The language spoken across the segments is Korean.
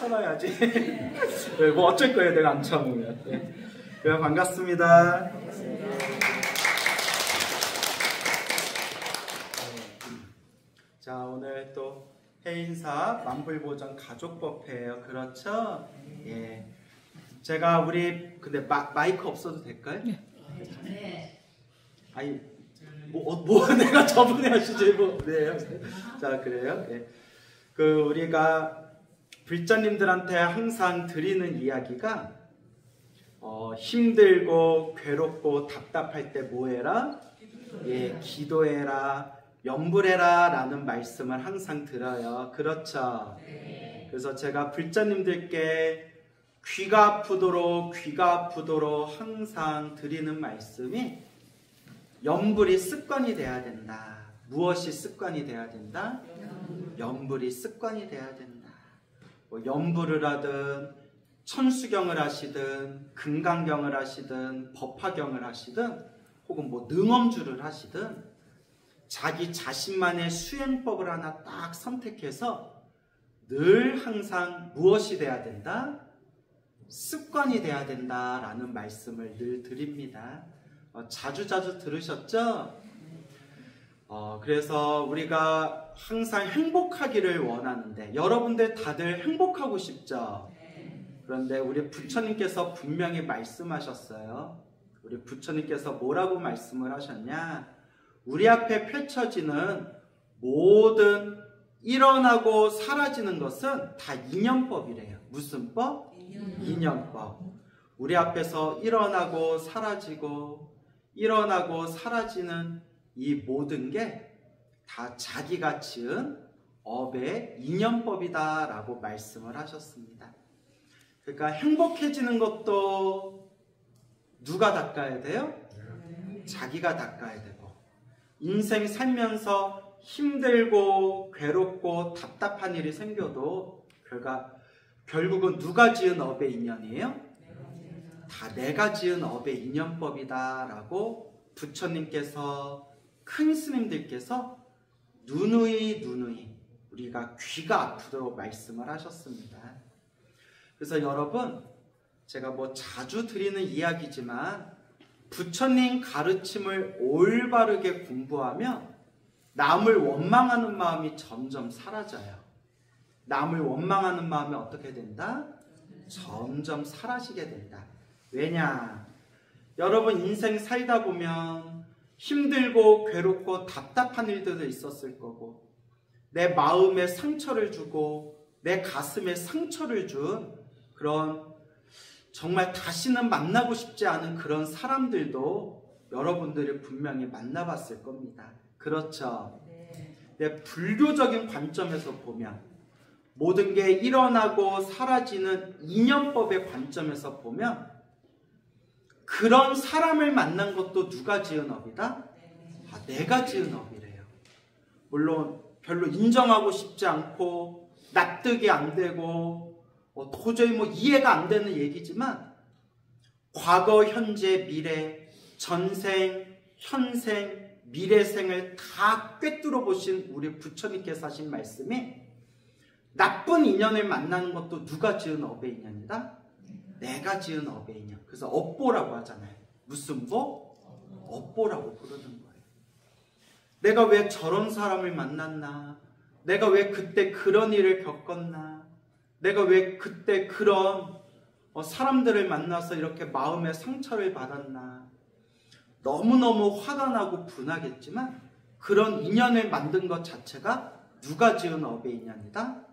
참아야지. 네, 뭐 어쩔 거예요, 내가 안 참으면. 네. 그럼 반갑습니다. 자, 오늘 또 해인사 만불보전 가족법회예요. 그렇죠? 예. 제가 근데 마이크 없어도 될까요? 네. 아니, 내가 저번에 하시지, 네. 자, 그래요? 예. 우리가 불자님들한테 항상 드리는 이야기가, 힘들고, 괴롭고, 답답할 때 뭐 해라? 예, 기도해라, 염불해라 라는 말씀을 항상 들어요. 그렇죠? 그래서 제가 불자님들께 귀가 아프도록 항상 드리는 말씀이 염불이 습관이 돼야 된다. 무엇이 습관이 돼야 된다? 염불이 습관이 돼야 된다. 염불을 하든 천수경을 하시든 금강경을 하시든 법화경을 하시든 혹은 능엄주를 하시든 자기 자신만의 수행법을 하나 딱 선택해서 늘 항상 무엇이 돼야 된다? 습관이 돼야 된다라는 말씀을 늘 드립니다. 자주자주 들으셨죠? 그래서 우리가 항상 행복하기를 원하는데 여러분들 다들 행복하고 싶죠? 그런데 우리 부처님께서 분명히 말씀하셨어요. 우리 부처님께서 뭐라고 말씀을 하셨냐? 우리 앞에 펼쳐지는 모든 일어나고 사라지는 것은 다 인연법이래요. 무슨 법? 인연법. 우리 앞에서 일어나고 사라지고 일어나고 사라지는 이 모든 게 다 자기가 지은 업의 인연법이다 라고 말씀을 하셨습니다. 그러니까 행복해지는 것도 누가 닦아야 돼요? 자기가 닦아야 되고, 인생 살면서 힘들고 괴롭고 답답한 일이 생겨도 결국은 누가 지은 업의 인연이에요? 다 내가 지은 업의 인연법이다 라고 부처님께서, 큰 스님들께서 누누이 우리가 귀가 아프도록 말씀을 하셨습니다. 그래서 여러분, 제가 자주 드리는 이야기지만 부처님 가르침을 올바르게 공부하면 남을 원망하는 마음이 점점 사라져요. 남을 원망하는 마음이 어떻게 된다? 점점 사라지게 된다. 왜냐? 여러분 인생 살다 보면 힘들고 괴롭고 답답한 일들도 있었을 거고, 내 마음에 상처를 주고 내 가슴에 상처를 준 그런 정말 다시는 만나고 싶지 않은 그런 사람들도 여러분들이 분명히 만나봤을 겁니다. 그렇죠? 내 불교적인 관점에서 보면, 모든 게 일어나고 사라지는 인연법의 관점에서 보면 그런 사람을 만난 것도 누가 지은 업이다? 내가 지은 업이래요. 물론 별로 인정하고 싶지 않고 납득이 안 되고 도저히 이해가 안 되는 얘기지만, 과거, 현재, 미래, 전생, 현생, 미래생을 다 꿰뚫어 보신 우리 부처님께서 하신 말씀이, 나쁜 인연을 만나는 것도 누가 지은 업의 인연이다? 내가 지은 업의 인연. 그래서 업보라고 하잖아요. 무슨 보? 업보라고 부르는 거예요. 내가 왜 저런 사람을 만났나? 내가 왜 그때 그런 일을 겪었나? 내가 왜 그때 그런 사람들을 만나서 이렇게 마음의 상처를 받았나? 너무너무 화가 나고 분하겠지만 그런 인연을 만든 것 자체가 누가 지은 업의 인연이다?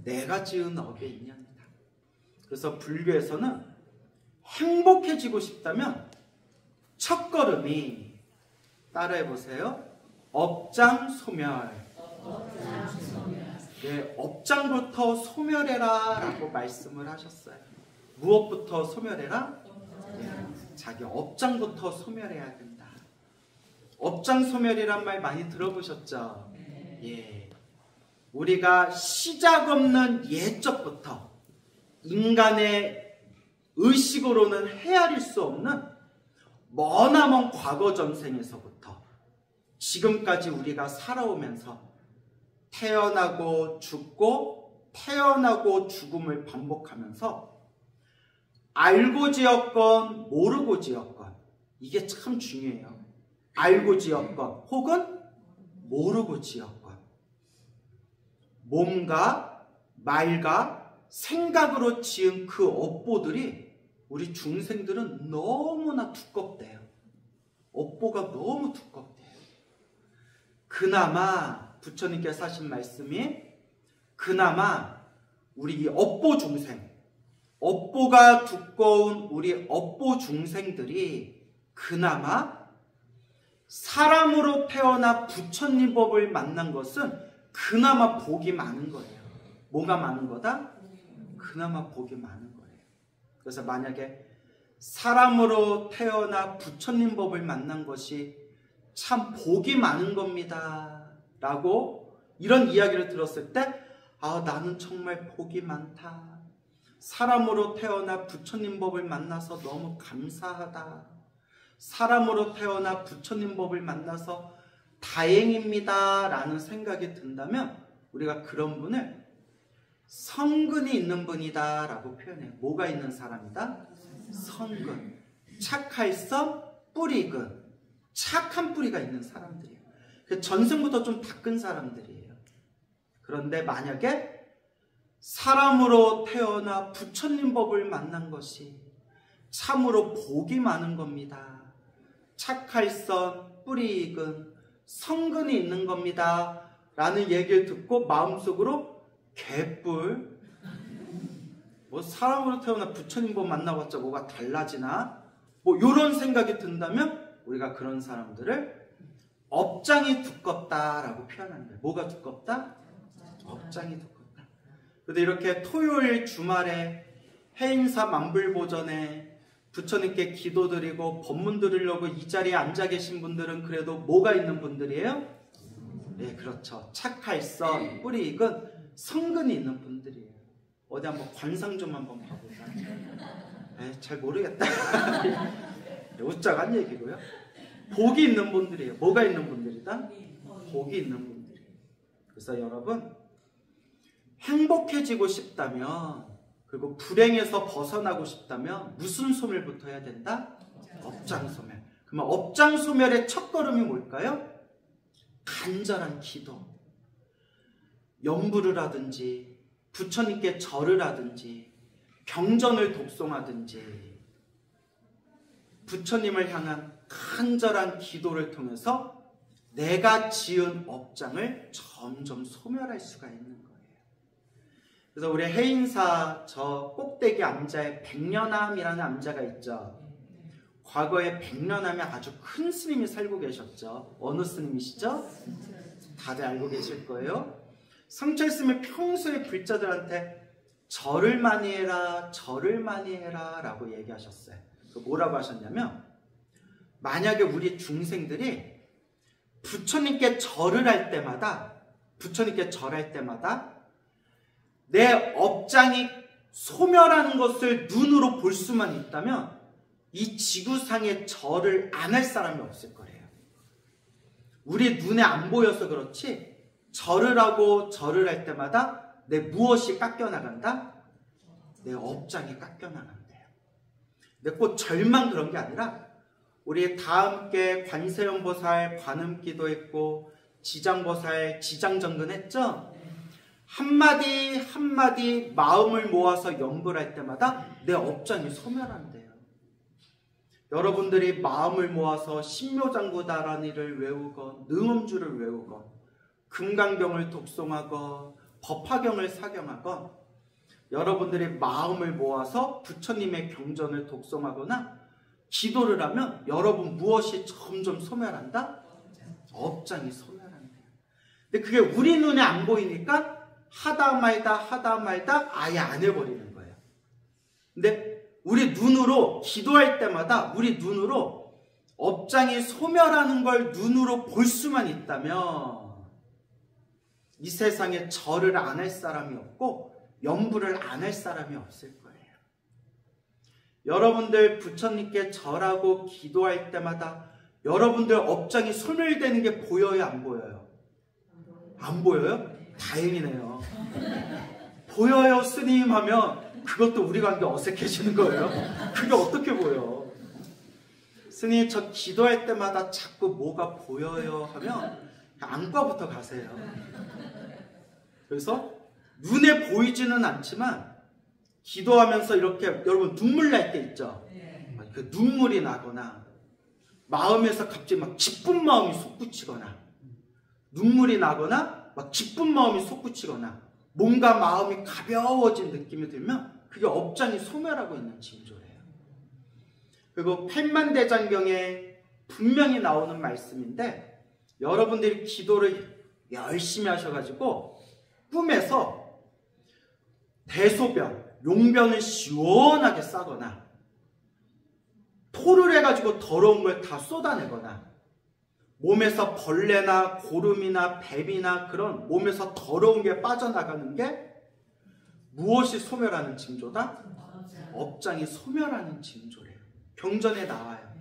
내가 지은 업의 인연이다. 그래서 불교에서는 행복해지고 싶다면 첫걸음이, 따라해보세요, 업장소멸. 네, 업장부터 소멸해라 라고 말씀을 하셨어요. 무엇부터 소멸해라? 네, 자기 업장부터 소멸해야 된다. 업장소멸이란 말 많이 들어보셨죠? 예. 우리가 시작 없는 예적부터 인간의 의식으로는 헤아릴 수 없는 머나먼 과거 전생에서부터 지금까지 우리가 살아오면서 태어나고 죽고 태어나고 죽음을 반복하면서 알고 지었건 모르고 지었건, 이게 참 중요해요. 알고 지었건 혹은 모르고 지었건, 몸과 말과 생각으로 지은 그 업보들이 우리 중생들은 너무나 두껍대요. 업보가 너무 두껍대요. 그나마 부처님께서 하신 말씀이, 그나마 우리 이 업보 중생, 업보가 두꺼운 우리 업보 중생들이 그나마 사람으로 태어나 부처님 법을 만난 것은 그나마 복이 많은 거예요. 뭐가 많은 거다? 그나마 복이 많은 거예요. 그래서 만약에 사람으로 태어나 부처님 법을 만난 것이 참 복이 많은 겁니다 라고 이런 이야기를 들었을 때, 아, 나는 정말 복이 많다, 사람으로 태어나 부처님 법을 만나서 너무 감사하다, 사람으로 태어나 부처님 법을 만나서 다행입니다 라는 생각이 든다면 우리가 그런 분을 성근이 있는 분이다 라고 표현해요. 뭐가 있는 사람이다? 성근. 착할성 뿌리근. 착한 뿌리가 있는 사람들이에요. 전생부터 좀 닦은 사람들이에요. 그런데 만약에 사람으로 태어나 부처님 법을 만난 것이 참으로 복이 많은 겁니다, 착할성 뿌리 익은 성근이 있는 겁니다 라는 얘기를 듣고 마음속으로 개뿔, 뭐 사람으로 태어나 부처님 법 만나봤자 뭐가 달라지나, 뭐 이런 생각이 든다면 우리가 그런 사람들을 업장이 두껍다라고 표현하는 거예요. 뭐가 두껍다? 업장이 두껍다. 그런데 이렇게 토요일 주말에 해인사 만불보전에 부처님께 기도드리고 법문 들으려고 이 자리에 앉아 계신 분들은 그래도 뭐가 있는 분들이에요? 네, 그렇죠. 착할성 뿌리 익은 성근이 있는 분들이에요. 어디 한번 관상 좀 한번 봐보자. 잘 모르겠다. 웃자간 얘기고요. 복이 있는 분들이에요. 뭐가 있는 분들이다? 복이 있는 분들이에요. 그래서 여러분, 행복해지고 싶다면, 그리고 불행에서 벗어나고 싶다면 무슨 소멸부터 해야 된다? 업장소멸. 그러면 업장소멸의 첫걸음이 뭘까요? 간절한 기도. 염불을 하든지 부처님께 절을 하든지 경전을 독송하든지 부처님을 향한 간절한 기도를 통해서 내가 지은 업장을 점점 소멸할 수가 있는 거예요. 그래서 우리 해인사 저 꼭대기 암자에 백년암이라는 암자가 있죠. 과거에 백년암에 아주 큰 스님이 살고 계셨죠. 어느 스님이시죠? 다들 알고 계실 거예요. 성철 스님이 평소에 불자들한테 절을 많이 해라, 절을 많이 해라 라고 얘기하셨어요. 뭐라고 하셨냐면, 만약에 우리 중생들이 부처님께 절을 할 때마다, 부처님께 절할 때마다 내 업장이 소멸하는 것을 눈으로 볼 수만 있다면 이 지구상에 절을 안 할 사람이 없을 거래요. 우리 눈에 안 보여서 그렇지 절을 하고 절을 할 때마다 내 무엇이 깎여나간다? 내 업장이 깎여나간대요. 근데 꼭 절만 그런 게 아니라 우리 다 함께 관세음보살 관음기도 했고 지장보살 지장정근 했죠? 한마디 한마디 마음을 모아서 염불할 때마다 내 업장이 소멸한대요. 여러분들이 마음을 모아서 신묘장구다라니를 외우건 능음주를 외우건 금강경을 독송하건 법화경을 사경하건 여러분들이 마음을 모아서 부처님의 경전을 독송하거나 기도를 하면 여러분 무엇이 점점 소멸한다? 업장이 소멸한대요. 근데 그게 우리 눈에 안 보이니까 하다 말다 아예 안 해버리는 거예요. 근데 우리 눈으로 기도할 때마다 우리 눈으로 업장이 소멸하는 걸 눈으로 볼 수만 있다면 이 세상에 절을 안 할 사람이 없고 염불을 안 할 사람이 없을 거예요. 여러분들 부처님께 절하고 기도할 때마다 여러분들 업장이 소멸되는 게 보여요, 안 보여요? 안 보여요? 다행이네요. 보여요 스님 하면 그것도 우리 관계 어색해지는 거예요. 그게 어떻게 보여? 스님 저 기도할 때마다 자꾸 뭐가 보여요 하면 안과부터 가세요. 그래서 눈에 보이지는 않지만 기도하면서 이렇게 여러분 눈물 날 때 있죠? 그 눈물이 나거나 마음에서 갑자기 막 기쁜 마음이 솟구치거나 눈물이 나거나 막 기쁜 마음이 솟구치거나 뭔가 마음이 가벼워진 느낌이 들면 그게 업장이 소멸하고 있는 징조예요. 그리고 팔만대장경에 분명히 나오는 말씀인데 여러분들이 기도를 열심히 하셔가지고 꿈에서 대소변, 용변을 시원하게 싸거나 토를 해가지고 더러운 걸 다 쏟아내거나 몸에서 벌레나 고름이나 뱀이나 그런 몸에서 더러운 게 빠져나가는 게 무엇이 소멸하는 징조다? 업장이 소멸하는 징조래요. 경전에 나와요.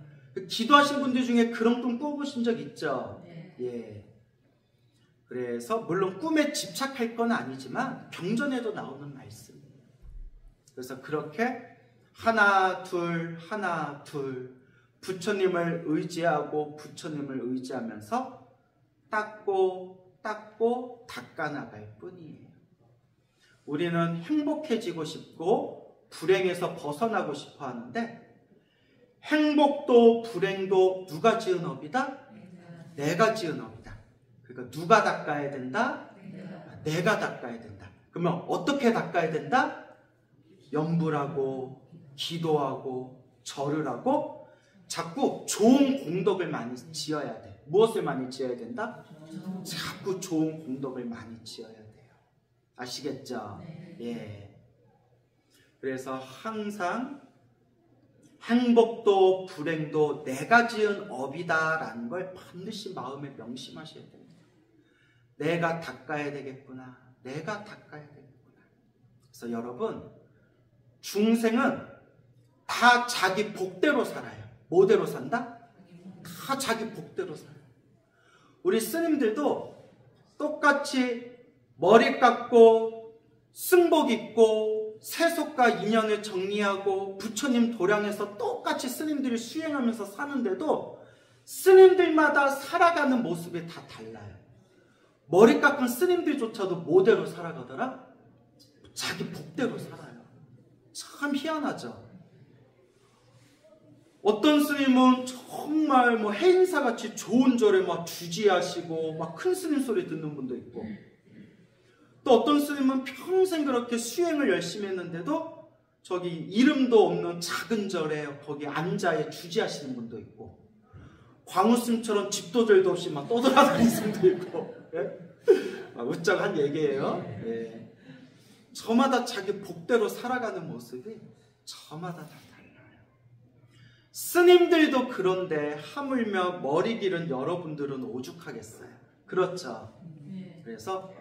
기도하신 분들 중에 그런 꿈 꿔보신 적 있죠? 예. 그래서 물론 꿈에 집착할 건 아니지만 경전에도 나오는 말씀이에요. 그래서 그렇게 하나 둘 하나 둘 부처님을 의지하고 부처님을 의지하면서 닦고 닦아나갈 뿐이에요. 우리는 행복해지고 싶고 불행에서 벗어나고 싶어 하는데 행복도 불행도 누가 지은 업이다? 내가 지은 업이다. 그러니까 누가 닦아야 된다? 내가 닦아야 된다. 그러면 어떻게 닦아야 된다? 염불하고 기도하고 절을 하고 자꾸 좋은 공덕을 많이 지어야 돼. 무엇을 많이 지어야 된다? 자꾸 좋은 공덕을 많이 지어야 돼요. 아시겠죠? 예. 그래서 항상 행복도 불행도 내가 지은 업이다라는 걸 반드시 마음에 명심하셔야 됩니다. 내가 닦아야 되겠구나. 내가 닦아야 되겠구나. 그래서 여러분 중생은 다 자기 복대로 살아요. 뭐대로 산다? 다 자기 복대로 살아요. 우리 스님들도 똑같이 머리 깎고 승복 입고 세속과 인연을 정리하고 부처님 도량에서 똑같이 스님들이 수행하면서 사는데도 스님들마다 살아가는 모습이 다 달라요. 머리 깎은 스님들조차도 뭐대로 살아가더라? 자기 복대로 살아요. 참 희한하죠. 어떤 스님은 정말 뭐 해인사같이 좋은 절에 막 주지하시고 막 큰 스님 소리 듣는 분도 있고 또 어떤 스님은 평생 그렇게 수행을 열심히 했는데도 저기 이름도 없는 작은 절에 거기 앉아에 주지하시는 분도 있고 광우스님처럼 집도들도 없이 막 떠돌아다니는 스님도 있고 예? 웃자고 얘기예요. 예. 저마다 자기 복대로 살아가는 모습이 저마다 다 달라요. 스님들도 그런데 하물며 머리 길은 여러분들은 오죽하겠어요. 그렇죠? 그래서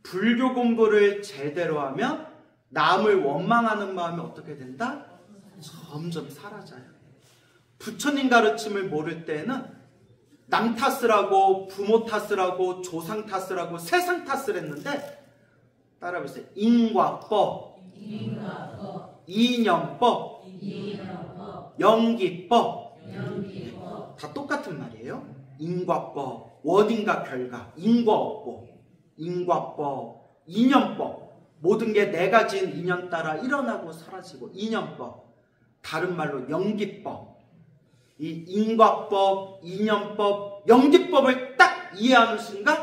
불교 공부를 제대로 하면 남을 원망하는 마음이 어떻게 된다? 점점 사라져요. 부처님 가르침을 모를 때는 남 탓을 하고 부모 탓을 하고 조상 탓을 하고 세상 탓을 했는데 따라해보세요. 인과법, 이념법, 연기법 다 똑같은 말이에요. 인과법, 원인과 결과, 인과업법, 인과법, 이념법 모든 게 내가 지은 인연 따라 일어나고 사라지고 이념법 다른 말로 연기법 이 인과법, 이념법, 연기법을 딱 이해하는 순간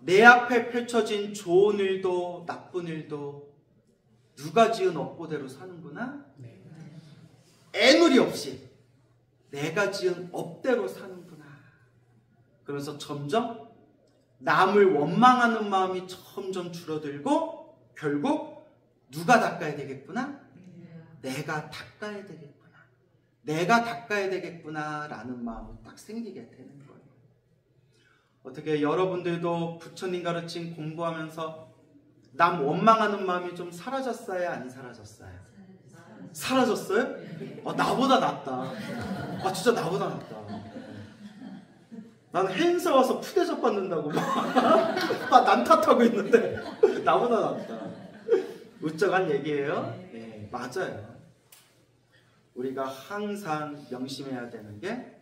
내 앞에 펼쳐진 좋은 일도 나쁜 일도 누가 지은 업보대로 사는구나. 애누리 없이 내가 지은 업대로 사는구나. 그래서 점점 남을 원망하는 마음이 점점 줄어들고 결국 누가 닦아야 되겠구나? 내가 닦아야 되겠구나. 내가 닦아야 되겠구나 라는 마음이 딱 생기게 되는 거예요. 어떻게 여러분들도 부처님 가르침 공부하면서 남 원망하는 마음이 좀 사라졌어요? 안 사라졌어요? 사라졌어요? 나보다 낫다. 진짜 나보다 낫다. 나는 해인사 와서 푸대접 받는다고 막 난 탓하고 있는데 나보다 낫다. 우쩍한 얘기예요. 네, 맞아요. 우리가 항상 명심해야 되는 게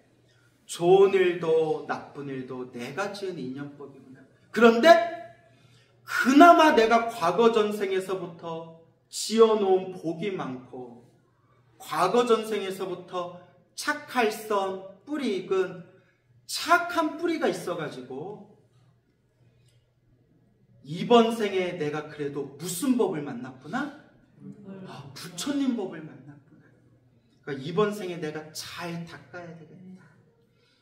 좋은 일도 나쁜 일도 내가 지은 인연법이구나. 그런데 그나마 내가 과거 전생에서부터 지어놓은 복이 많고 과거 전생에서부터 착할선 뿌리 익은 착한 뿌리가 있어가지고 이번 생에 내가 그래도 무슨 법을 만났구나? 부처님 법을 만났구나. 그러니까 이번 생에 내가 잘 닦아야 되겠다.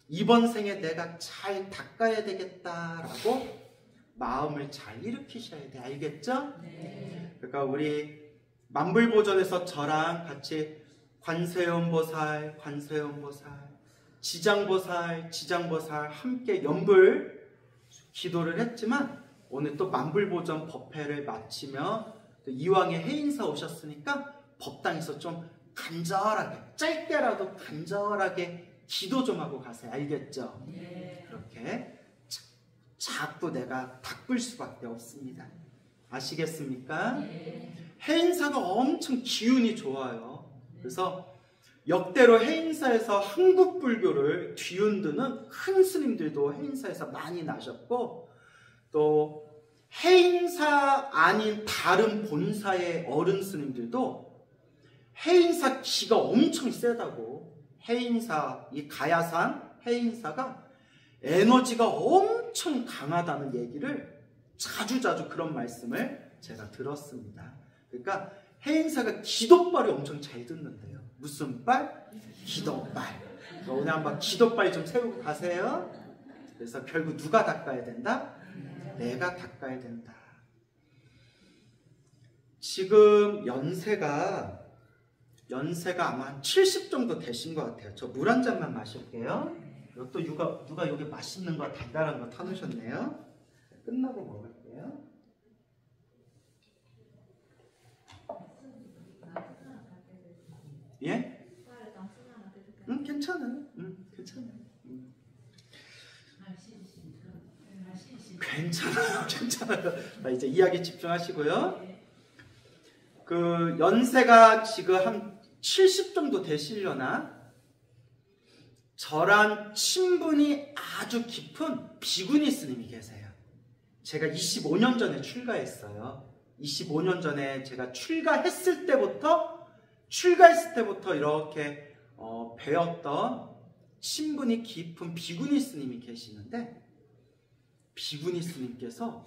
이번 생에 내가 잘 닦아야 되겠다라고 마음을 잘 일으키셔야 돼. 알겠죠? 네. 그러니까 우리 만불보전에서 저랑 같이 관세음보살, 지장보살 함께 연불 기도를 했지만 오늘 또 만불보전 법회를 마치며 또 이왕에 해인사 오셨으니까 법당에서 좀 간절하게 짧게라도 간절하게 기도 좀 하고 가세요. 알겠죠? 네. 그렇게 자꾸 내가 닦을 수밖에 없습니다. 아시겠습니까? 네. 해인사가 엄청 기운이 좋아요. 그래서 역대로 해인사에서 한국 불교를 뒤흔드는 큰 스님들도 해인사에서 많이 나셨고 또 해인사 아닌 다른 본사의 어른 스님들도 해인사 기가 엄청 세다고 해인사, 이 가야산 해인사가 에너지가 엄청 강하다는 얘기를 자주자주 그런 말씀을 제가 들었습니다. 그러니까 해인사가 기도빨이 엄청 잘 듣는데요. 무슨 빨? 기도빨. 오늘 한번 기도빨 좀 세우고 가세요. 그래서 결국 누가 닦아야 된다? 내가 닦아야 된다. 지금 연세가 아마 한 70 정도 되신 것 같아요. 저 물 한 잔만 마실게요. 또 누가 여기 맛있는 거 달달한 거 타놓으셨네요. 끝나고 먹을게요. 예? 응, 괜찮아요. 괜찮아요. 괜찮아요. 자, 이제 이야기 집중하시고요. 그 연세가 지금 한 70 정도 되시려나? 저랑 친분이 아주 깊은 비구니 스님이 계세요. 제가 25년 전에 출가했어요. 25년 전에 제가 출가했을 때부터 이렇게 배웠던 친분이 깊은 비구니 스님이 계시는데 비구니 스님께서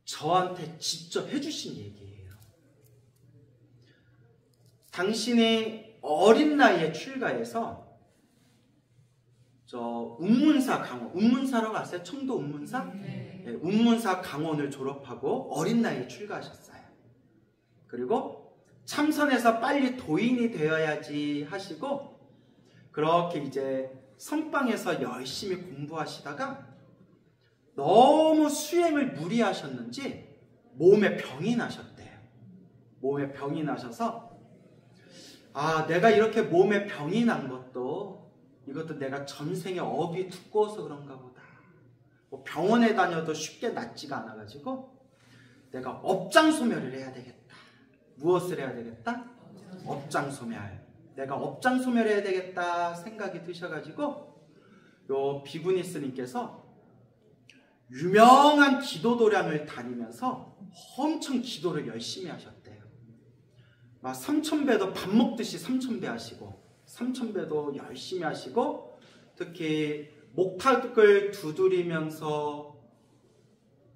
저한테 직접 해주신 얘기예요. 당신이 어린 나이에 출가해서 저 운문사 강원, 운문사라고 아세요? 청도 운문사? 네, 운문사 강원을 졸업하고 어린 나이에 출가하셨어요. 그리고 참선해서 빨리 도인이 되어야지 하시고 그렇게 이제 선방에서 열심히 공부하시다가 너무 수행을 무리하셨는지 몸에 병이 나셨대요. 몸에 병이 나셔서 내가 이렇게 몸에 병이 난 이것도 내가 전생에 업이 두꺼워서 그런가 보다. 뭐 병원에 다녀도 쉽게 낫지가 않아가지고 내가 업장소멸을 해야 되겠다. 무엇을 해야 되겠다? 업장소멸. 내가 업장소멸해야 되겠다 생각이 드셔가지고 요 비구니 스님께서 유명한 기도도량을 다니면서 엄청 기도를 열심히 하셨대요. 막 3000배도 밥 먹듯이 3000배 하시고 3000배도 열심히 하시고 특히 목탁을 두드리면서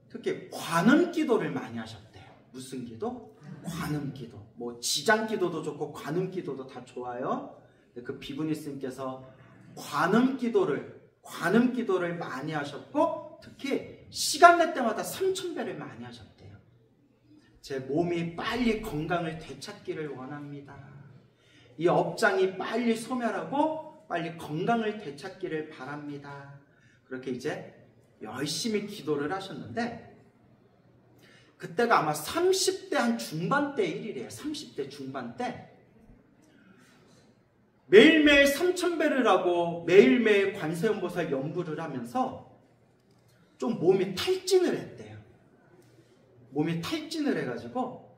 특히 관음기도를 많이 하셨대요. 무슨 기도? 관음기도. 뭐 지장기도도 좋고 관음기도도 다 좋아요. 그 비구니 스님께서 관음기도를 많이 하셨고 특히 시간 낼 때마다 3000배를 많이 하셨대요. 제 몸이 빨리 건강을 되찾기를 원합니다. 이 업장이 빨리 소멸하고 빨리 건강을 되찾기를 바랍니다. 그렇게 이제 열심히 기도를 하셨는데 그때가 아마 30대 한 중반대 일이래요. 30대 중반대. 매일매일 3,000배를 하고 매일매일 관세음보살 연부를 하면서 좀 몸이 탈진을 했대요. 몸이 탈진을 해가지고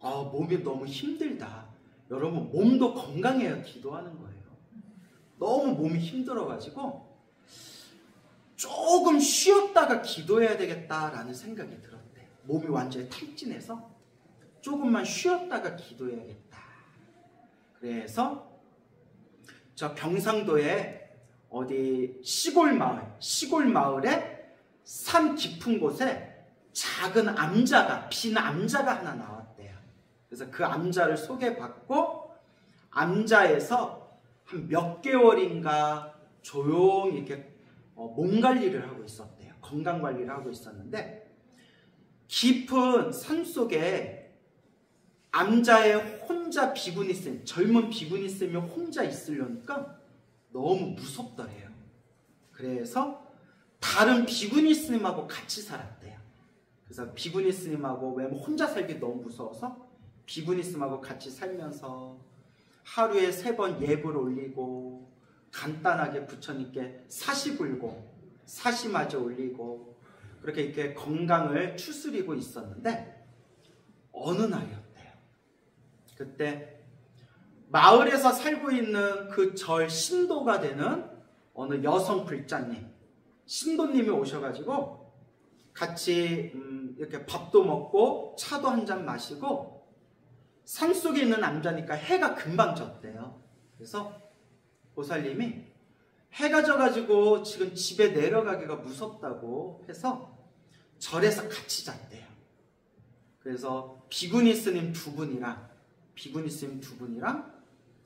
몸이 너무 힘들다. 여러분 몸도 건강해야 기도하는 거예요. 너무 몸이 힘들어가지고 조금 쉬었다가 기도해야 되겠다라는 생각이 들었대요. 몸이 완전히 탈진해서 조금만 쉬었다가 기도해야겠다. 그래서 저 경상도에 어디 시골 마을에 산 깊은 곳에 작은 암자가, 빈 암자가 하나 나왔대요. 그래서 그 암자를 소개받고 암자에서 한 몇 개월인가 조용히 이렇게 몸 관리를 하고 있었대요. 건강 관리를 하고 있었는데 깊은 산 속에 암자에 혼자 비군이 있으면, 젊은 비군이 있으면 혼자 있으려니까 너무 무섭더래요. 그래서 다른 비구니 스님하고 같이 살았대요. 그래서 비구니 스님하고, 왜냐면 혼자 살기 너무 무서워서 비구니 스님하고 같이 살면서 하루에 3번 예불 올리고 간단하게 부처님께 사시 불고 사시마저 올리고 그렇게 이렇게 건강을 추스리고 있었는데 어느 날이었대요. 그때 마을에서 살고 있는 그 절 신도가 되는 어느 여성 불자님, 신도님이 오셔가지고 같이 이렇게 밥도 먹고 차도 한 잔 마시고 산속에 있는 남자니까 해가 금방 졌대요. 그래서 보살님이 해가 져가지고 지금 집에 내려가기가 무섭다고 해서 절에서 같이 잤대요. 그래서 비구니 스님 두 분이랑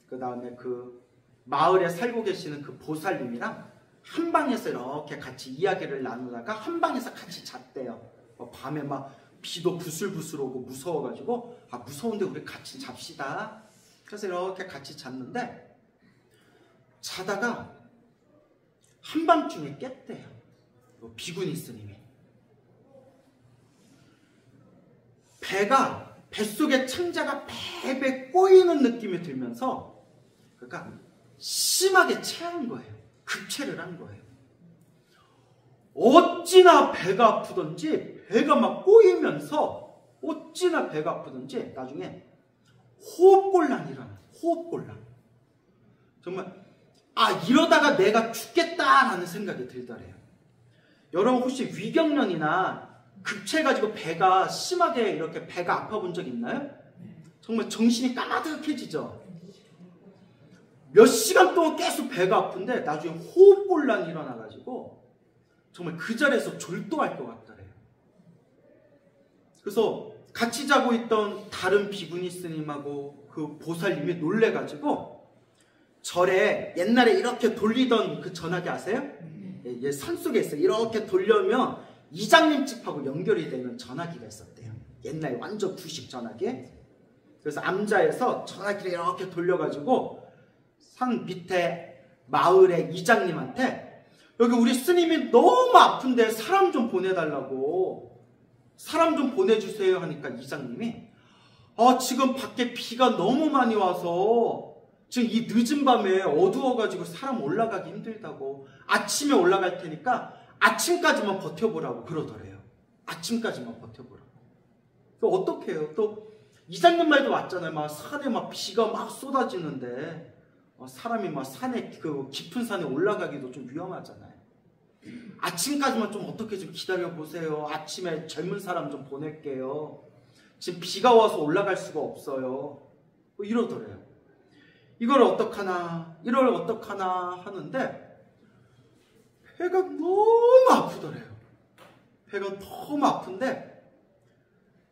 그 다음에 그 마을에 살고 계시는 그 보살님이랑 한 방에서 이렇게 같이 이야기를 나누다가 한 방에서 같이 잤대요. 밤에 막 비도 부슬부슬 오고 무서워가지고 무서운데 우리 같이 잡시다. 그래서 이렇게 같이 잤는데 자다가 한밤중에 깼대요. 비구니 스님이. 뱃속에 창자가 배배 꼬이는 느낌이 들면서 그러니까 심하게 체한 거예요. 급체를 한 거예요. 어찌나 배가 아프던지 배가 막 꼬이면서 어찌나 배가 아프던지 나중에 호흡곤란이 일어나요. 호흡곤란. 정말 이러다가 내가 죽겠다라는 생각이 들더래요. 여러분 혹시 위경련이나 급체해가지고 배가 심하게 이렇게 배가 아파 본 적 있나요? 정말 정신이 까마득해지죠. 몇 시간 동안 계속 배가 아픈데 나중에 호흡곤란이 일어나가지고 정말 그 자리에서 졸도할 것 같더래요. 그래서 같이 자고 있던 다른 비구니 스님하고 그 보살님이 놀래가지고 절에 옛날에 이렇게 돌리던 그 전화기 아세요? 예, 산속에 있어요. 이렇게 돌려면 이장님 집하고 연결이 되는 전화기가 있었대요. 옛날에 완전 구식 전화기. 그래서 암자에서 전화기를 이렇게 돌려가지고 산 밑에 마을의 이장님한테 여기 우리 스님이 너무 아픈데 사람 좀 보내달라고, 사람 좀 보내주세요 하니까 이장님이 지금 밖에 비가 너무 많이 와서 지금 이 늦은 밤에 어두워가지고 사람 올라가기 힘들다고 아침에 올라갈 테니까 아침까지만 버텨보라고 그러더래요. 아침까지만 버텨보라고. 어떻게 해요? 또 이장님 말도 맞잖아요. 막 산에 막 비가 막 쏟아지는데 사람이 막 산에 그 깊은 산에 올라가기도 좀 위험하잖아요. 아침까지만 좀 어떻게 좀 기다려 보세요. 아침에 젊은 사람 좀 보낼게요. 지금 비가 와서 올라갈 수가 없어요. 이러더래요. 이걸 어떡하나 하는데 배가 너무 아프더래요. 배가 너무 아픈데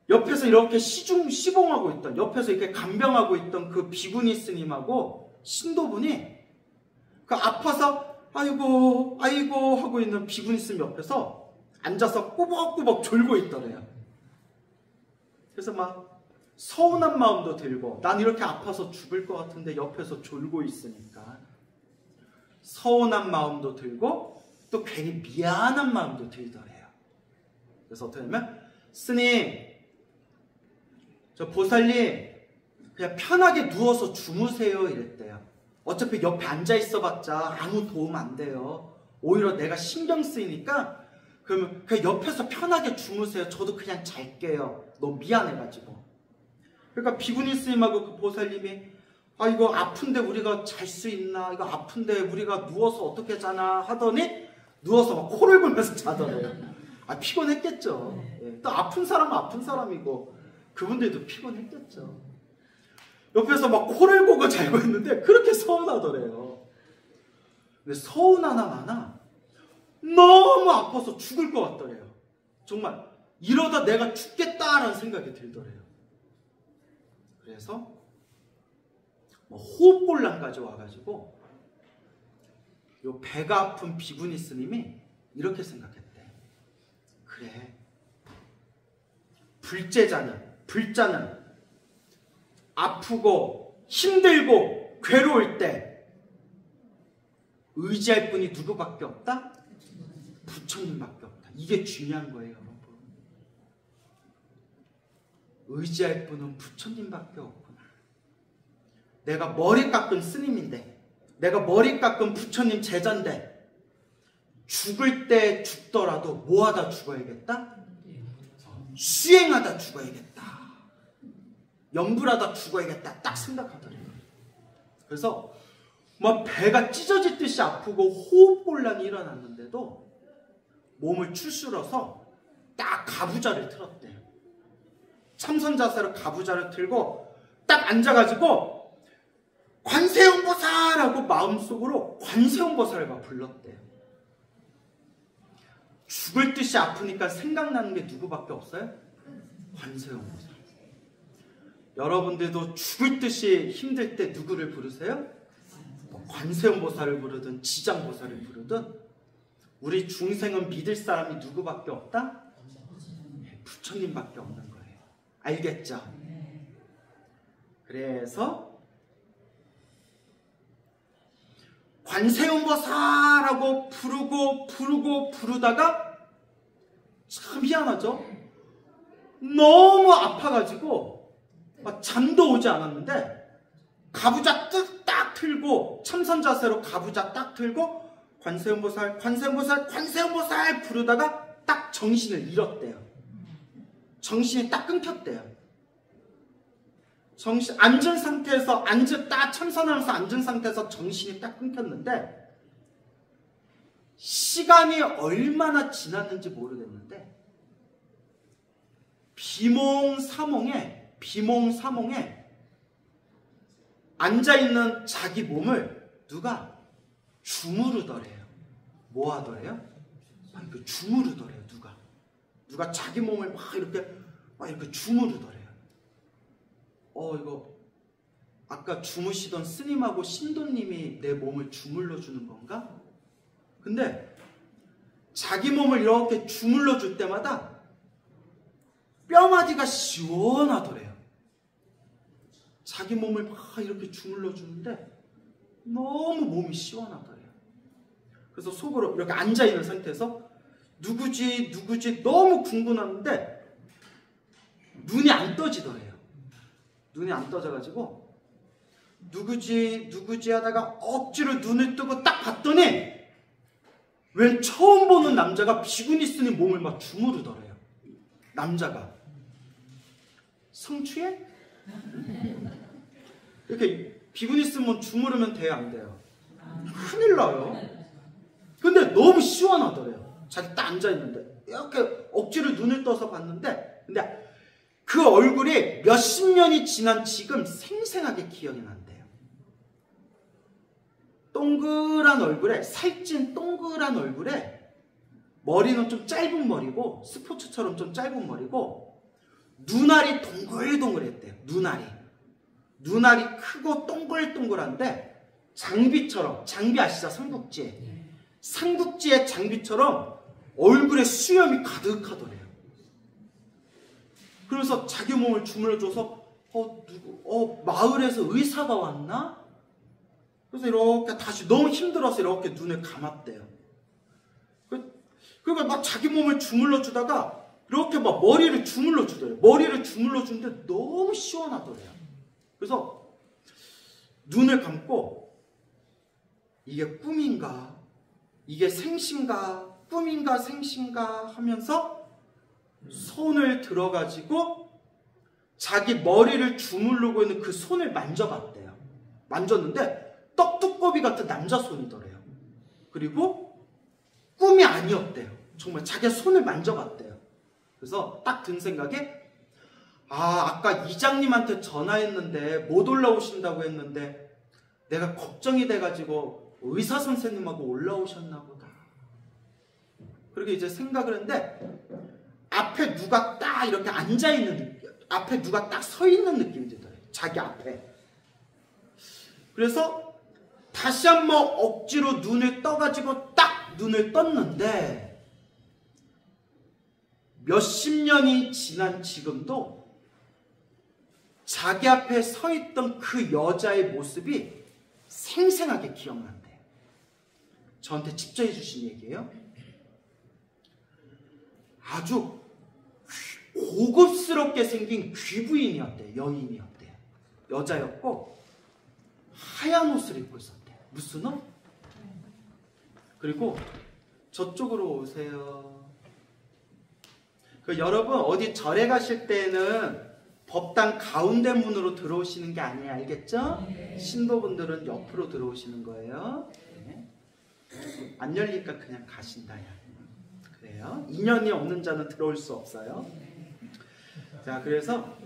옆에서 이렇게 시봉하고 있던, 옆에서 이렇게 간병하고 있던 그 비구니 스님하고 신도분이 그 아파서 아이고 하고 있는 비구니 스님 옆에서 앉아서 꾸벅꾸벅 졸고 있더래요. 그래서 막 서운한 마음도 들고, 난 이렇게 아파서 죽을 것 같은데 옆에서 졸고 있으니까 서운한 마음도 들고 또 괜히 미안한 마음도 들더래요. 그래서 어떻게 하냐면 스님, 저 보살님 그냥 편하게 누워서 주무세요 이랬대요. 어차피 옆에 앉아 있어봤자 아무 도움 안 돼요. 오히려 내가 신경 쓰이니까 그러면 그냥 옆에서 편하게 주무세요. 저도 그냥 잘게요. 너무 미안해가지고. 그러니까 비구니 스님하고 그 보살님이 아 이거 아픈데 우리가 잘 수 있나? 이거 아픈데 우리가 누워서 어떻게 자나? 하더니 누워서 막 코를 골면서 자더래요. 아 피곤했겠죠. 또 아픈 사람은 아픈 사람이고 그분들도 피곤했겠죠. 옆에서 막 코를 고고 자고 있는데 그렇게 서운하더래요. 근데 서운하나 마나 너무 아파서 죽을 것 같더래요. 정말 이러다 내가 죽겠다라는 생각이 들더래요. 그래서 호흡곤란까지 와가지고 요 배가 아픈 비구니 스님이 이렇게 생각했대. 그래, 불자는 아프고 힘들고 괴로울 때 의지할 분이 누구밖에 없다? 부처님밖에 없다. 이게 중요한 거예요, 여러분. 의지할 분은 부처님밖에 없구나. 내가 머리 깎은 스님인데, 내가 머리 깎은 부처님 제자인데, 죽을 때 죽더라도 뭐 하다 죽어야겠다? 수행하다 죽어야겠다. 염불하다 죽어야겠다. 딱 생각하더래요. 그래서 막 배가 찢어지듯이 아프고 호흡곤란이 일어났는데도 몸을 추스러서 딱 가부좌를 틀었대요. 참선 자세로 가부좌를 틀고 딱 앉아가지고 관세음보살하고 마음속으로 관세음보살을 막 불렀대요. 죽을 듯이 아프니까 생각나는 게 누구밖에 없어요? 관세음보살. 여러분들도 죽을 듯이 힘들 때 누구를 부르세요? 관세음보살을 부르든 지장보살을 부르든 우리 중생은 믿을 사람이 누구밖에 없다? 부처님밖에 없는 거예요. 알겠죠? 그래서 관세음보살하고 부르다가 참 희한하죠? 너무 아파가지고 잠도 오지 않았는데 가부좌 딱 틀고 참선자세로 가부좌 딱 틀고 관세음보살 부르다가 딱 정신을 잃었대요. 정신이 딱 끊겼대요. 앉은 상태에서 딱 참선하면서 앉은 상태에서 정신이 딱 끊겼는데 시간이 얼마나 지났는지 모르겠는데 비몽사몽에 앉아있는 자기 몸을 누가 주무르더래요. 뭐 하더래요? 주무르더래요. 누가 자기 몸을 막 이렇게 주무르더래요. 이거 아까 주무시던 스님하고 신도님이 내 몸을 주물러 주는 건가? 근데 자기 몸을 이렇게 주물러 줄 때마다 뼈마디가 시원하더래요. 자기 몸을 막 이렇게 주물러 주는데 너무 몸이 시원하더래요. 그래서 속으로 이렇게 앉아있는 상태에서 누구지 너무 궁금한데 눈이 안 떠지더래요. 눈이 안 떠져가지고 누구지 하다가 억지로 눈을 뜨고 딱 봤더니 웬 처음 보는 남자가 비구니 스님 몸을 막 주무르더래요. 남자가 성취해? 이렇게 비구니 스님 주무르면 돼요, 안 돼요? 큰일 나요. 근데 너무 시원하더래요. 자기 딱 앉아있는데 이렇게 억지로 눈을 떠서 봤는데 근데 그 얼굴이 몇십 년이 지난 지금 생생하게 기억이 난대요. 동그란 얼굴에, 살찐 동그란 얼굴에 머리는 좀 짧은 머리고 스포츠처럼 좀 짧은 머리고 눈알이 동글동글했대요. 눈알이 크고 동글동글한데 장비처럼, 장비 아시죠? 삼국지의 장비처럼 얼굴에 수염이 가득하더래요. 그래서 자기 몸을 주물러줘서 마을에서 의사가 왔나? 그래서 이렇게 다시 너무 힘들어서 이렇게 눈을 감았대요. 그러니까 막 자기 몸을 주물러주다가 이렇게 막 머리를 주물러주더래요. 머리를 주물러주는데 너무 시원하더래요. 그래서 눈을 감고 이게 꿈인가? 이게 생신가? 꿈인가 생신가? 하면서 손을 들어가지고 자기 머리를 주무르고 있는 그 손을 만져봤대요. 만졌는데 떡두꺼비 같은 남자 손이더래요. 그리고 꿈이 아니었대요. 정말 자기 손을 만져봤대요. 그래서 딱 든 생각에 아까 이장님한테 전화했는데 못 올라오신다고 했는데 내가 걱정이 돼가지고 의사 선생님하고 올라오셨나 보다. 그렇게 이제 생각을 했는데 앞에 누가 딱 이렇게 앉아있는 느낌, 앞에 누가 딱 서 있는 느낌이 들더래요. 자기 앞에. 그래서 다시 한번 억지로 눈을 떠가지고 딱 눈을 떴는데 몇십 년이 지난 지금도 자기 앞에 서 있던 그 여자의 모습이 생생하게 기억난대요. 저한테 직접 해주신 얘기예요. 아주 고급스럽게 생긴 귀부인이었대요. 여인이었대요. 여자였고 하얀 옷을 입고 있었대요. 무슨 옷? 그리고 저쪽으로 오세요. 여러분 어디 절에 가실 때는 법당 가운데 문으로 들어오시는 게 아니에요. 알겠죠? 네. 신도분들은 옆으로 들어오시는 거예요. 네. 안 열리니까 그냥 가신다. 그래요. 인연이 없는 자는 들어올 수 없어요. 자, 그래서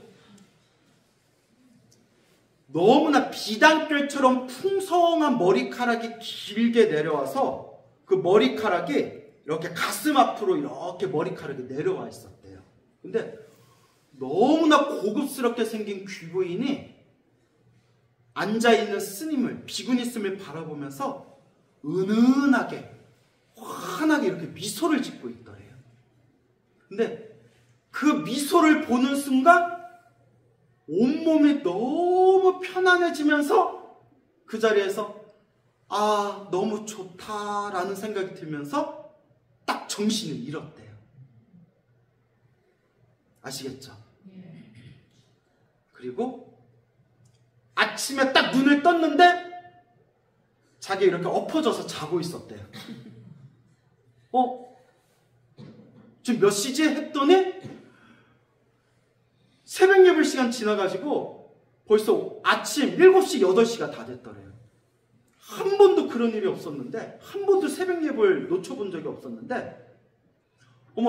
너무나 비단결처럼 풍성한 머리카락이 길게 내려와서 그 머리카락이 이렇게 가슴 앞으로 이렇게 머리카락이 내려와 있었대요. 근데 너무나 고급스럽게 생긴 귀부인이 앉아있는 스님을, 비구니 스님을 바라보면서 은은하게 환하게 이렇게 미소를 짓고 있더래요. 근데 그 미소를 보는 순간 온몸이 너무 편안해지면서 그 자리에서 너무 좋다라는 생각이 들면서 딱 정신을 잃었대요. 아시겠죠? 그리고 아침에 딱 눈을 떴는데 자기 이렇게 엎어져서 자고 있었대요. 지금 몇 시지? 했더니 새벽 예불 시간 지나가지고 벌써 아침 7시, 8시가 다 됐더래요. 한 번도 그런 일이 없었는데, 한 번도 새벽 예불 놓쳐본 적이 없었는데,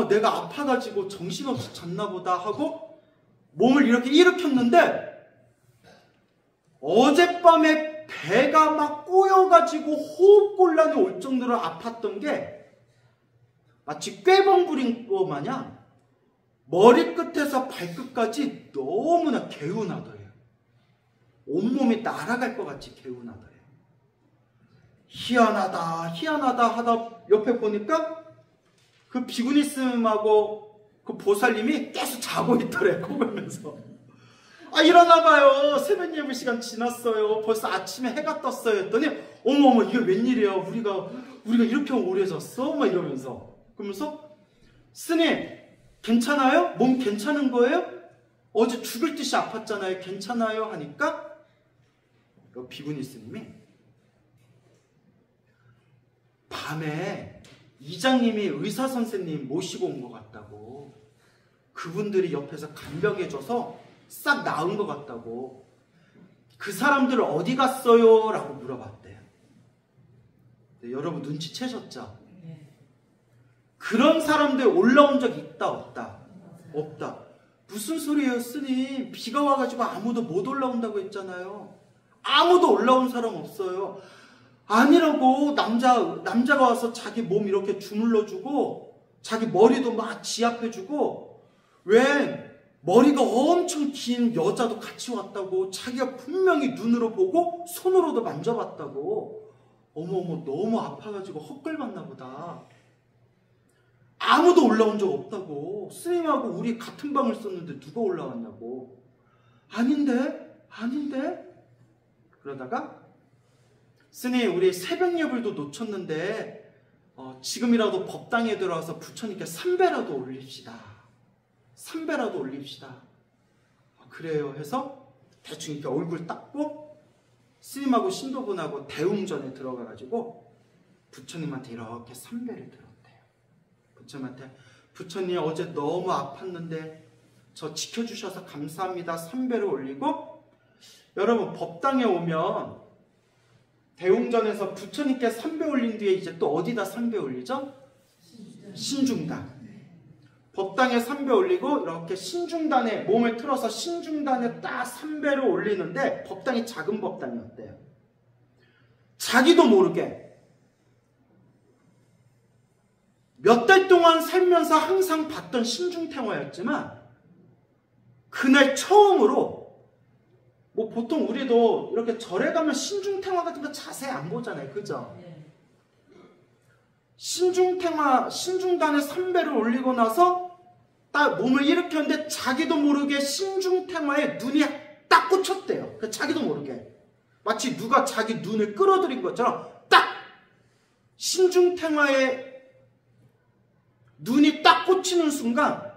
내가 아파가지고 정신없이 잤나 보다 하고 몸을 이렇게 일으켰는데 어젯밤에 배가 막 꼬여가지고 호흡곤란이 올 정도로 아팠던 게 마치 꾀봉 부린 거 마냥 머리끝에서 발끝까지 너무나 개운하더래요. 온몸이 날아갈 것 같이 개운하더래요. 희한하다 희한하다 하다 옆에 보니까 그 비구니 스님하고 그 보살님이 계속 자고 있더래요. 꼬면서 일어나봐요. 새벽 예불 시간 지났어요. 벌써 아침에 해가 떴어요. 했더니 어머 이게 웬일이야. 우리가 이렇게 오래 잤어? 막 이러면서. 그러면서 스님 괜찮아요? 몸 괜찮은 거예요? 어제 죽을 듯이 아팠잖아요. 괜찮아요? 하니까 그 비구니 스님이 밤에 이장님이 의사 선생님 모시고 온 것 같다고, 그분들이 옆에서 간병해줘서 싹 나은 것 같다고, 그 사람들 어디 갔어요? 라고 물어봤대요. 네, 여러분 눈치채셨죠? 그런 사람들 올라온 적 있다 없다? 없다. 무슨 소리예요 스님? 비가 와가지고 아무도 못 올라온다고 했잖아요. 아무도 올라온 사람 없어요. 아니라고. 남자가 와서 자기 몸 이렇게 주물러주고 자기 머리도 막 지압해주고, 왜 머리가 엄청 긴 여자도 같이 왔다고, 자기가 분명히 눈으로 보고 손으로도 만져봤다고. 어머어머 너무 아파가지고 헛걸봤나 보다. 아무도 올라온 적 없다고. 스님하고 우리 같은 방을 썼는데 누가 올라왔냐고. 아닌데? 그러다가 스님 우리 새벽 예불도 놓쳤는데 지금이라도 법당에 들어와서 부처님께 삼배라도 올립시다. 그래요 해서 대충 이렇게 얼굴 닦고 스님하고 신도분하고 대웅전에 들어가가지고 부처님한테 이렇게 삼배를 들었대요. 부처님한테 부처님 어제 너무 아팠는데 저 지켜주셔서 감사합니다. 삼배를 올리고 여러분 법당에 오면 대웅전에서 부처님께 삼배 올린 뒤에 이제 또 어디다 삼배 올리죠? 신중단. 법당에 삼배 올리고 이렇게 신중단에 몸을 틀어서 신중단에 딱 삼배를 올리는데 법당이 작은 법당이었대요. 자기도 모르게 몇 달 동안 살면서 항상 봤던 신중탱화였지만 그날 처음으로 뭐 보통 우리도 이렇게 절에 가면 신중탱화 같은 거 자세히 안 보잖아요. 그죠? 신중단에 삼배를 올리고 나서 딱 몸을 일으켰는데 자기도 모르게 신중탱화에 눈이 딱 꽂혔대요. 자기도 모르게. 마치 누가 자기 눈을 끌어들인 것처럼 딱 신중탱화에 눈이 딱 꽂히는 순간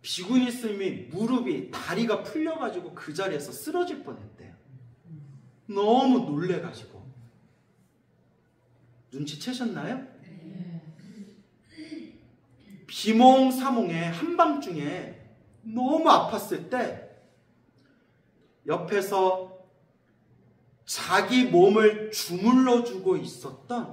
비구니 스님이 무릎이 다리가 풀려가지고 그 자리에서 쓰러질 뻔했대요. 너무 놀래가지고. 눈치채셨나요? 비몽사몽에 한밤중에 너무 아팠을 때 옆에서 자기 몸을 주물러주고 있었던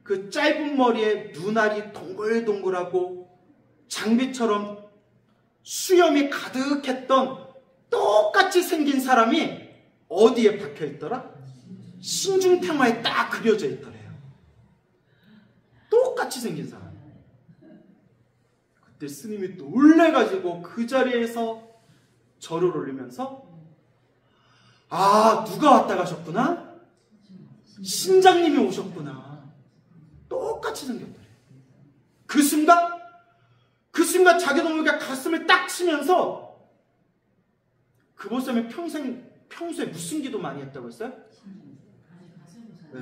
그 짧은 머리에 눈알이 동글동글하고 장비처럼 수염이 가득했던 똑같이 생긴 사람이 어디에 박혀있더라? 신중탱화에 딱 그려져 있더래요. 똑같이 생긴 사람. 그때 스님이 놀래가지고 그 자리에서 절을 올리면서 아, 누가 왔다 가셨구나? 신장님이 오셨구나. 똑같이 생겼더래요. 그 순간 자기도 모르게 가슴을 딱 치면서 그 보쌈이 평소에 무슨 기도 많이 했다고 했어요? 네,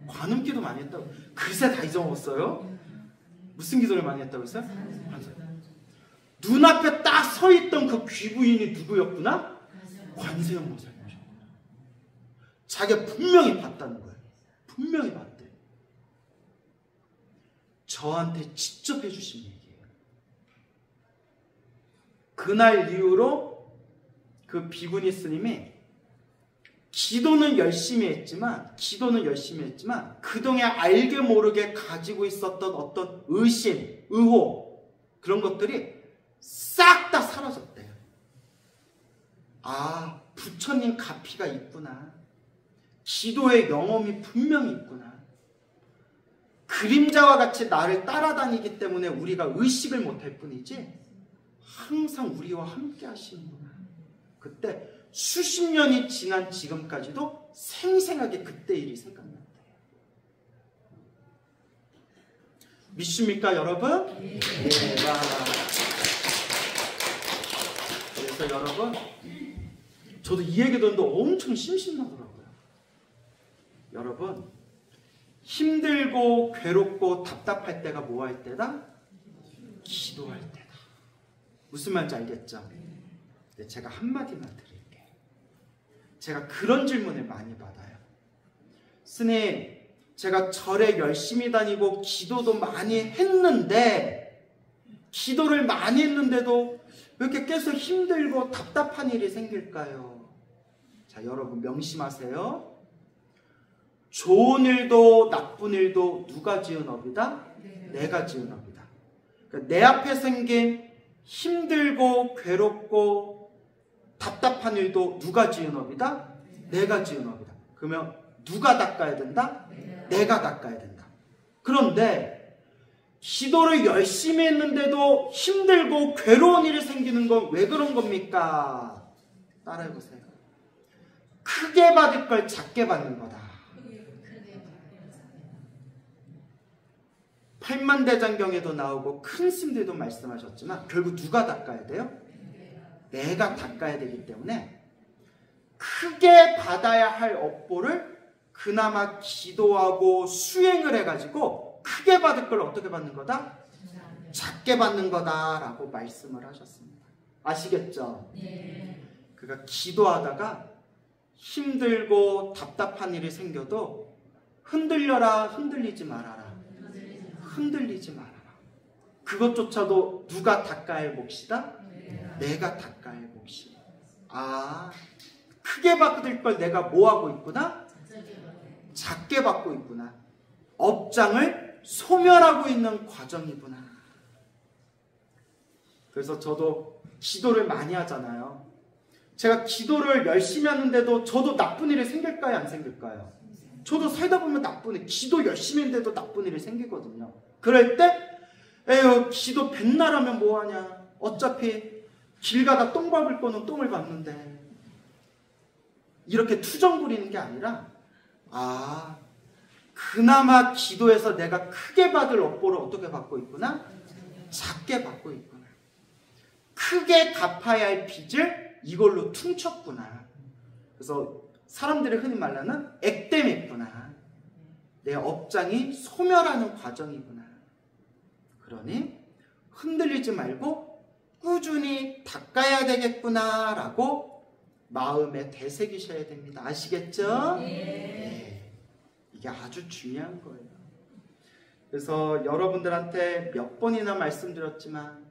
관음기도 많이 했다고. 글쎄 다 잊어먹었어요. 무슨 기도를 많이 했다고 했어요? 눈앞에 딱 서 있던 그 귀부인이 누구였구나? 관세음보살이었구나. 자기가 분명히 봤다는 거예요. 분명히 봤대. 저한테 직접 해주신 얘기예요. 그날 이후로 그 비구니 스님이 기도는 열심히 했지만 그동안 알게 모르게 가지고 있었던 어떤 의심, 의혹 그런 것들이 싹 다 사라졌대요. 아, 부처님 가피가 있구나. 기도의 영험이 분명히 있구나. 그림자와 같이 나를 따라다니기 때문에 우리가 의식을 못할 뿐이지 항상 우리와 함께 하시는구나. 그때 수십 년이 지난 지금까지도 생생하게 그때 일이 생각났대요. 믿습니까 여러분? 네. 그래서 여러분 저도 이 얘기 듣는데 엄청 심심하더라고요. 여러분 힘들고 괴롭고 답답할 때가 뭐 할 때다? 기도할 때다. 무슨 말인지 알겠죠? 네, 제가 한마디만 드릴게요. 제가 그런 질문을 많이 받아요. 스님, 제가 절에 열심히 다니고 기도도 많이 했는데 기도를 많이 했는데도 왜 이렇게 계속 힘들고 답답한 일이 생길까요? 자, 여러분 명심하세요. 좋은 일도 나쁜 일도 누가 지은 업이다? 내가 지은 업이다. 그러니까 내 앞에 생긴 힘들고 괴롭고 답답한 일도 누가 지은 업이다? 내가 지은 업이다. 그러면 누가 닦아야 된다? 내가 닦아야 된다. 그런데 기도를 열심히 했는데도 힘들고 괴로운 일이 생기는 건 왜 그런 겁니까? 따라해보세요. 크게 받을 걸 작게 받는 거다. 팔만대장경에도 나오고 큰 스님들도 말씀하셨지만 결국 누가 닦아야 돼요? 내가 닦아야 되기 때문에 크게 받아야 할 업보를 그나마 기도하고 수행을 해가지고 크게 받을 걸 어떻게 받는 거다? 작게 받는 거다라고 말씀을 하셨습니다. 아시겠죠? 그러니까 기도하다가 힘들고 답답한 일이 생겨도 흔들려라, 흔들리지 말아라. 흔들리지 말아라. 그것조차도 누가 닦아야 할 몫이다? 내가 닦아야 할 몫이다. 아, 크게 받을 걸 내가 뭐하고 있구나? 작게 받고 있구나. 업장을 소멸하고 있는 과정이구나. 그래서 저도 기도를 많이 하잖아요. 제가 기도를 열심히 하는데도 저도 나쁜 일이 생길까요? 안 생길까요? 저도 살다 보면 나쁜 일, 기도 열심히 했는데도 나쁜 일이 생기거든요. 그럴 때 에휴, 기도 백날 하면 뭐하냐. 어차피 길 가다 똥 밟을 거는 똥을 밟는데, 이렇게 투정 부리는 게 아니라, 아, 그나마 기도해서 내가 크게 받을 업보를 어떻게 받고 있구나? 작게 받고 있구나. 크게 갚아야 할 빚을 이걸로 퉁쳤구나. 그래서 사람들이 흔히 말하는 액땜했구나. 내 업장이 소멸하는 과정이구나. 그러니 흔들리지 말고 꾸준히 닦아야 되겠구나 라고 마음에 되새기셔야 됩니다. 아시겠죠? 네. 이게 아주 중요한 거예요. 그래서 여러분들한테 몇 번이나 말씀드렸지만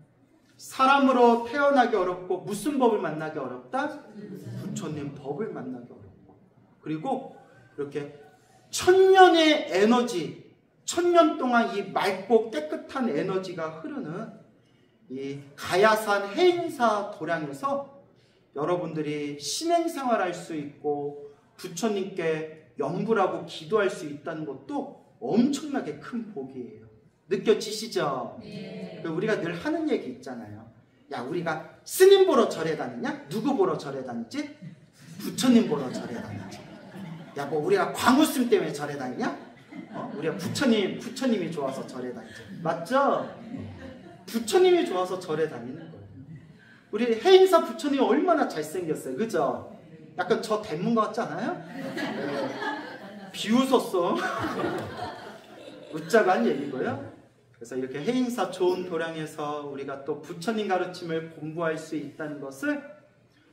사람으로 태어나기 어렵고 무슨 법을 만나기 어렵다? 부처님 법을 만나기 어렵고, 그리고 이렇게 천년의 에너지, 천년 동안 이 맑고 깨끗한 에너지가 흐르는 이 가야산 해인사 도량에서 여러분들이 신행생활할 수 있고 부처님께 염불하고 기도할 수 있다는 것도 엄청나게 큰 복이에요. 느껴지시죠? 네. 우리가 늘 하는 얘기 있잖아요. 야, 우리가 스님 보러 절에 다니냐? 누구 보러 절에 다니지? 부처님 보러 절에 다니지. 야, 뭐 우리가 광우스님 때문에 절에 다니냐? 우리가 부처님이 좋아서 절에 다니지. 맞죠? 부처님이 좋아서 절에 다니는 거예요. 우리 해인사 부처님 얼마나 잘생겼어요. 그죠? 약간 저 닮은 것 같지 않아요? 네. 비웃었어. 웃자고 한 얘기고요. 그래서 이렇게 해인사 좋은 도량에서 우리가 또 부처님 가르침을 공부할 수 있다는 것을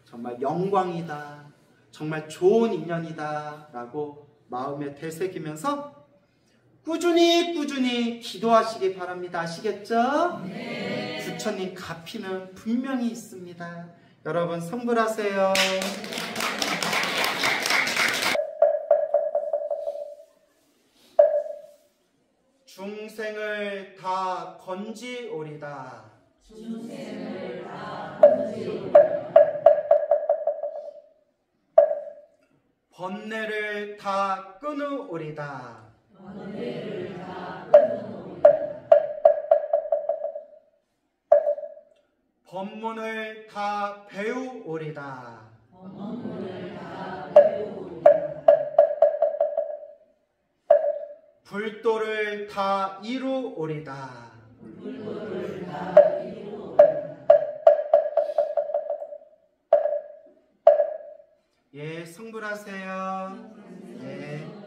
정말 영광이다, 정말 좋은 인연이다 라고 마음에 되새기면서 꾸준히 기도하시기 바랍니다. 아시겠죠? 네. 부처님 가피는 분명히 있습니다. 여러분 성불하세요. 중생을 다 건지오리다. 중생을 다 건지오리다. 번뇌를 다 끊으오리다. 번뇌를 다 끊으오리다. 법문을 다 배우오리다. 법문을 다 배우오리다. 불도를 다 이루오리다. 불도를 다 이루오리다. 예, 성불하세요. 예.